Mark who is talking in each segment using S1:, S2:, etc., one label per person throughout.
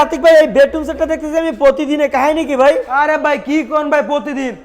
S1: আতিক ভাই এই বেডরুম সেটটা দেখতেছি আমি প্রতিদিনে, কাহিনী কি ভাই?
S2: আরে ভাই কি কোন ভাই, প্রতিদিন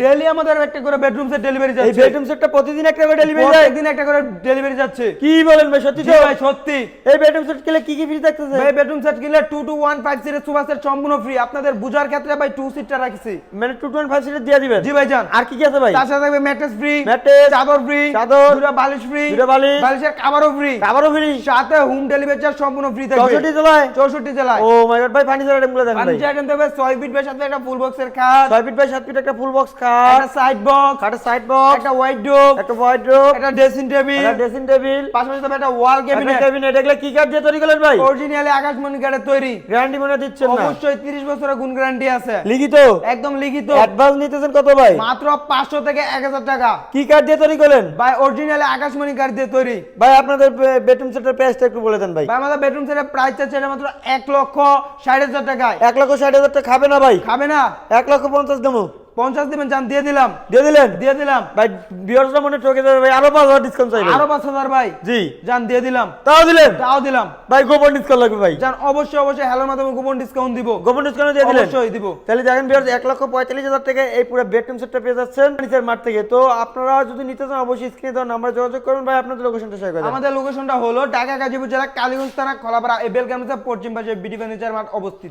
S2: ডেইলি আমাদের একটা করে বেডরুম সেট ডেলিভারি
S1: এই
S2: যাচ্ছে।
S1: বেডরুম সেটটা প্রতিদিন একটা করে ডেলিভারি যায়?
S2: প্রতিদিন একটা করে ডেলিভারি যাচ্ছে।
S1: কি বলেন ভাই, সত্যি
S2: জি
S1: তো?
S2: ভাই সত্যি।
S1: এই বেডরুম সেট কিনলে কি কি ফ্রি থাকতেছে?
S2: ভাই বেডরুম সেট কিনলে 2 to 1 5 সিটের সোফা সেট সম্পূর্ণ ফ্রি। আপনাদের বুঝার ক্ষেত্রে ভাই 2 সিটটা রাখছি।
S1: মানে 2.5 সিটার দিয়ে দিবেন?
S2: জি ভাই জান।
S1: আর কি কি আছে ভাই?
S2: তার সাথে থাকবে ম্যাট্রেস ফ্রি,
S1: ম্যাট্রেস,
S2: চাদর ফ্রি,
S1: চাদর,
S2: দুটো বালিশ ফ্রি,
S1: দুটো বালিশ,
S2: বালিশের কভারও ফ্রি,
S1: আবারও ফ্রি,
S2: সাথে হোম ডেলিভারি চার্জ সম্পূর্ণ ফ্রি থাকবে
S1: 64 জেলায়?
S2: 64 জেলায়।
S1: ও মাই গড ভাই, ফার্নিচার আইটেমগুলো দেন ভাই।
S2: ফার্নিচার আইটেম দেবে 6 ফিট বাই 7 ফিট একটা ফুল বক্সের খাট,
S1: 6 ফিট বাই 7 ফিট একটা ফুল বক্স খাট,
S2: একটা সাইড বক্স,
S1: খাটের সাইড বক্স,
S2: একটা ওয়াইড্রোব,
S1: একটা ওয়ার্ডরোব,
S2: একটা ড্রেসিং টেবিল,
S1: একটা ড্রেসিং টেবিল,
S2: পাশাপাশি তবে একটা ওয়াল ক্যাবিনেট।
S1: ক্যাবিনেট। এগুলো কি কাঠ দিয়ে তৈরি করলেন ভাই?
S2: অরিজিনালি আকাশমণি কাঠের তৈরি।
S1: গ্যারান্টি মনে দিচ্ছেন না?
S2: অবশ্যই 30 বছরের গুণ গ্যারান্টি আছে,
S1: লিখিত?
S2: একদম লিখিত।
S1: অ্যাডভান্স নিতেছেন কত ভাই?
S2: মাত্র 500 থেকে 1000 টাকা।
S1: কি কাঠ দিয়ে তৈরি করলেন
S2: ভাই অরিজিনালি আকাশমণি কাঠ দিয়ে তৈরি।
S1: ভাই? আপনাদের বেডরুম সেটের প্রাইসটা একটু বলে দেন ভাই।
S2: ভাই আমাদের বেডরুম সেটের প্রাইস আছে মাত্র 1,60,000 টাকায়।
S1: 1,60,000 টাকা খাবে না ভাই?
S2: খাবে না?
S1: 1,50,000 দেবো।
S2: 50 দিবেন জান, দিয়ে দিলাম।
S1: দিয়ে দিলেন?
S2: দিয়ে দিলাম
S1: ভাই ভিউয়ার্সরা মনে ঠকে যাবে ভাই, আরো 5,000 ডিসকাউন্ট চাইবে।
S2: আরো 5000 ভাই।
S1: জি
S2: জান দিয়ে দিলাম।
S1: তাও দিলেন?
S2: তাও দিলাম
S1: ভাই গোপন ডিসকাউন্ট লাগবে ভাই।
S2: জান, অবশ্যই অবশ্যই হ্যালোর মাধ্যমে কুপন ডিসকাউন্ট দিব।
S1: গোপন ডিসকাউন্ট দিয়ে দিলেন?
S2: অবশ্যই দিব।
S1: তাহলে দেখেন ভিউয়ার্স, 1,45,000 টাকা এই পুরো বেডরুম সেটটা পেয়ে যাচ্ছেন ফার্নিচার মার্ট থেকে। তো আপনারা যদি নিতে চান অবশ্যই স্ক্রিনে দেওয়া নাম্বার যোগাযোগ করুন। ভাই আপনাদের লোকেশনটা শেয়ার করে দেন।
S2: আমাদের লোকেশনটা হলো ঢাকা গাজীপুর জেলা কালীগঞ্জ থানা খোলাপাড়া এবেল গার্মেন্টসের পশ্চিম পাশে বিডি ফার্নিচার মার্ট অবস্থিত।